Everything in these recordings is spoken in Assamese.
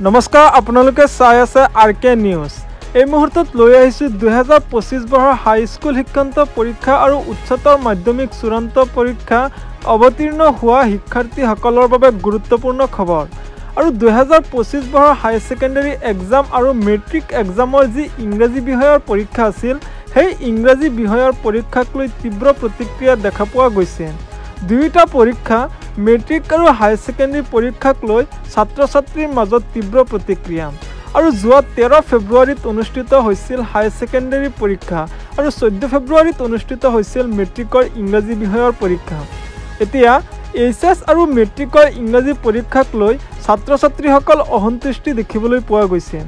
নমস্কাৰ আপোনালোকে চাই আছে আৰকে নিউজ। এই মুহূৰ্তত লৈ আহিছোঁ 2025 বৰ্ষৰ হাইস্কুল শিক্ষান্ত পৰীক্ষা আৰু উচ্চতৰ মাধ্যমিক চূড়ান্ত পৰীক্ষা অৱতীৰ্ণ হোৱা শিক্ষাৰ্থীসকলৰ বাবে গুৰুত্বপূৰ্ণ খবৰ। আৰু 2025 বৰ্ষৰ হায়াৰ ছেকেণ্ডাৰী এক্সাম আৰু মেট্ৰিক এক্সামৰ যি ইংৰাজী বিষয়ৰ পৰীক্ষা আছিল, সেই ইংৰাজী বিষয়ৰ পৰীক্ষাক লৈ তীব্ৰ প্ৰতিক্ৰিয়া দেখা পোৱা গৈছে। দুয়োটা পৰীক্ষা মেট্ৰিক আৰু হায়াৰ ছেকেণ্ডাৰী পৰীক্ষাক লৈ ছাত্ৰ ছাত্ৰীৰ মাজত তীব্ৰ প্ৰতিক্ৰিয়া। আৰু যোৱা 13 ফেব্ৰুৱাৰীত অনুষ্ঠিত হৈছিল হায়াৰ ছেকেণ্ডাৰী পৰীক্ষা আৰু 14 ফেব্ৰুৱাৰীত অনুষ্ঠিত হৈছিল মেট্ৰিকৰ ইংৰাজী বিষয়ৰ পৰীক্ষা। এতিয়া এইচএছ আৰু মেট্ৰিকৰ ইংৰাজী পৰীক্ষাক লৈ ছাত্ৰ ছাত্ৰীসকল অসন্তুষ্টি দেখিবলৈ পোৱা গৈছে।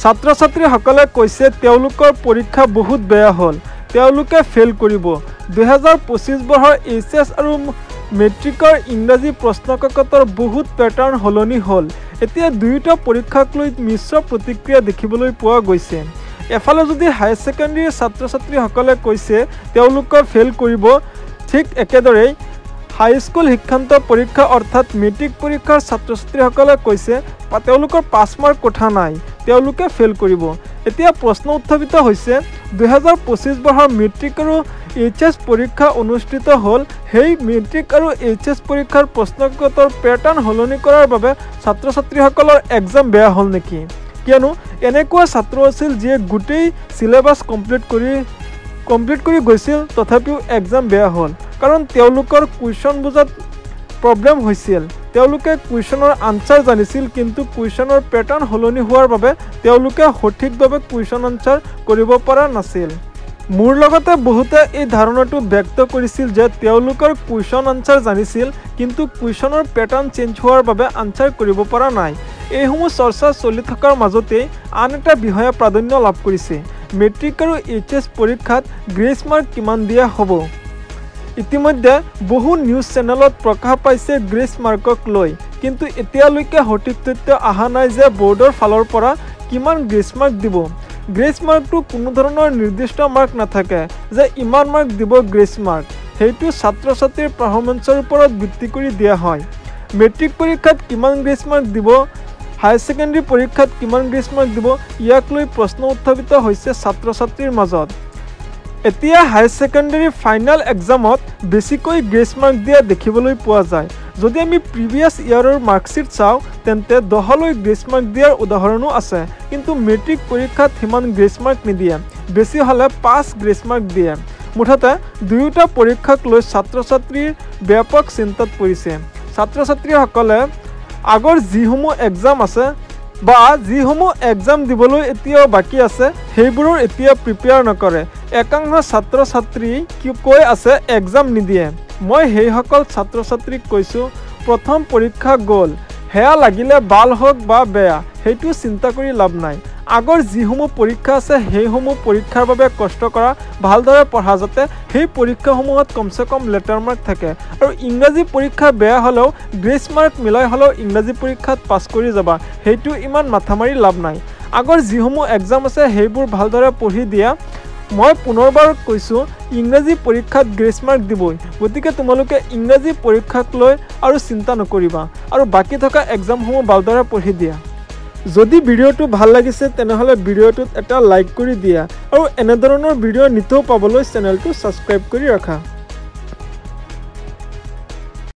ছাত্ৰ ছাত্ৰীসকলে কৈছে তেওঁলোকৰ পৰীক্ষা বহুত বেয়া হ'ল, তেওঁলোকে ফেইল কৰিব। 2025 বৰ্ষৰ এইচএছ আৰু মেট্ৰিকৰ ইংৰাজী প্ৰশ্নকাকতৰ বহুত পেটাৰ্ণ সলনি হ'ল। এতিয়া দুয়োটা পৰীক্ষাক লৈ মিশ্ৰ প্ৰতিক্ৰিয়া দেখিবলৈ পোৱা গৈছে। এফালে যদি হায়াৰ ছেকেণ্ডাৰীৰ ছাত্ৰ ছাত্ৰীসকলে কৈছে তেওঁলোকৰ ফেইল কৰিব, ঠিক একেদৰেই হাইস্কুল শিক্ষান্ত পৰীক্ষা অৰ্থাৎ মেট্ৰিক পৰীক্ষাৰ ছাত্ৰ ছাত্ৰীসকলে কৈছে তেওঁলোকৰ 5 মাৰ্ক কথা নাই, তেওঁলোকে ফেইল কৰিব। এতিয়া প্ৰশ্ন উত্থাপিত হৈছে 2025 বৰ্ষৰ মেট্ৰিক আৰু এইচএছ পৰীক্ষা অনুষ্ঠিত হ'ল, সেই মেট্ৰিক আৰু এইচএছ পৰীক্ষাৰ প্ৰশ্নকাকতৰ পেটাৰ্ণ সলনি কৰাৰ বাবে ছাত্ৰ ছাত্ৰীসকলৰ এক্সাম বেয়া হ'ল নেকি? কিয়নো এনেকুৱা ছাত্ৰ আছিল যিয়ে গোটেই চিলেবাছ কমপ্লিট কৰি গৈছিল, তথাপিও এক্সাম বেয়া হ'ল। কাৰণ তেওঁলোকৰ কুৱেশ্যন বুজাত প্ৰব্লেম হৈছিল। তেওঁলোকে কুৱেশ্যনৰ আনচাৰ জানিছিল, কিন্তু কুৱেশ্যনৰ পেটাৰ্ণ সলনি হোৱাৰ বাবে তেওঁলোকে সঠিকভাৱে কুৱেশ্যন আনচাৰ কৰিব পৰা নাছিল। মোৰ লগতে বহুতে এই ধাৰণাটো ব্যক্ত কৰিছিল যে তেওঁলোকৰ কুৱেশ্যন আনচাৰ জানিছিল, কিন্তু কুৱেশ্যনৰ পেটাৰ্ণ চেঞ্জ হোৱাৰ বাবে আনচাৰ কৰিব পৰা নাই। এইসমূহ চৰ্চা চলি থকাৰ মাজতেই আন এটা বিষয়ে প্ৰাধান্য লাভ কৰিছে। মেট্ৰিক আৰু এইচএছ পৰীক্ষাত গ্ৰেছ মাৰ্ক কিমান দিয়া হ'ব? ইতিমধ্যে বহু নিউজ চেনেলত প্ৰকাশ পাইছে গ্ৰেছ মাৰ্কক লৈ, কিন্তু এতিয়ালৈকে সঠিক তথ্য অহা নাই যে বৰ্ডৰ ফালৰ পৰা কিমান গ্ৰেছ মাৰ্ক দিব। গ্ৰেছ মাৰ্কটো কোনো ধৰণৰ নিৰ্দিষ্ট মাৰ্ক নাথাকে যে ইমান মাৰ্ক দিব গ্ৰেছ মাৰ্ক। সেইটো ছাত্ৰ ছাত্ৰীৰ পাৰফৰ্মেঞ্চৰ ওপৰত ভিত্তি কৰি দিয়া হয়। মেট্ৰিক পৰীক্ষাত কিমান গ্ৰেছ মাৰ্ক দিব, হায়াৰ ছেকেণ্ডাৰী পৰীক্ষাত কিমান গ্ৰেছ মাৰ্ক দিব, ইয়াক লৈ প্ৰশ্ন উত্থাপিত হৈছে ছাত্ৰ ছাত্ৰীৰ মাজত। এতিয়া হায়াৰ ছেকেণ্ডাৰী ফাইনেল এক্সামত বেছিকৈ গ্ৰেছ মাৰ্ক দিয়া দেখিবলৈ পোৱা যায়। যদি আমি প্ৰিভিয়াছ ইয়াৰৰ মাৰ্কশ্বিট চাওঁ, তেন্তে 10লৈ গ্ৰেছ মাৰ্ক দিয়াৰ উদাহৰণো আছে, কিন্তু মেট্ৰিক পৰীক্ষাত সিমান গ্ৰেছ মাৰ্ক নিদিয়ে, বেছি হ'লে 5 গ্ৰেছ মাৰ্ক দিয়ে। মুঠতে দুয়োটা পৰীক্ষাক লৈ ছাত্ৰ ছাত্ৰীৰ ব্যাপক চিন্তাত পৰিছে। ছাত্ৰ ছাত্ৰীসকলে আগৰ যিসমূহ এক্সাম আছে বা যিসমূহ এক্সাম দিবলৈ এতিয়াও বাকী আছে, সেইবোৰৰ এতিয়া প্ৰিপেয়াৰ নকৰে। একাংশ ছাত্ৰ ছাত্ৰী কৈ আছে এক্সাম নিদিয়ে। মই সেইসকল ছাত্ৰ ছাত্ৰীক কৈছোঁ, প্ৰথম পৰীক্ষা গ'ল, সেয়া লাগিলে ভাল হওক বা বেয়া, সেইটো চিন্তা কৰি লাভ নাই। আগৰ যিসমূহ পৰীক্ষা আছে সেইসমূহ পৰীক্ষাৰ বাবে কষ্ট কৰা, ভালদৰে পঢ়া, যাতে সেই পৰীক্ষাসমূহত কমচে কম লেটাৰ মাৰ্ক থাকে। আৰু ইংৰাজী পৰীক্ষা বেয়া হ'লেও গ্ৰেছ মাৰ্ক মিলাই হ'লেও ইংৰাজী পৰীক্ষাত পাছ কৰি যাবা, সেইটো ইমান মাথা মাৰি লাভ নাই। আগৰ যিসমূহ এক্সাম আছে সেইবোৰ ভালদৰে পঢ়ি দিয়া। মই পুনৰবাৰ কৈছোঁ, ইংৰাজী পৰীক্ষাত গ্ৰেছ মাৰ্ক দিবই, গতিকে তোমালোকে ইংৰাজী পৰীক্ষাক লৈ আৰু চিন্তা নকৰিবা আৰু বাকী থকা এক্সামসমূহ ভালদৰে পঢ়ি দিয়া। যদি ভিডিঅ'টো ভাল লাগিছে তেনেহ'লে ভিডিঅ'টোত এটা লাইক কৰি দিয়া আৰু এনেধৰণৰ ভিডিঅ' নিতৌ পাবলৈ চেনেলটো ছাবস্ক্ৰাইব কৰি ৰাখা।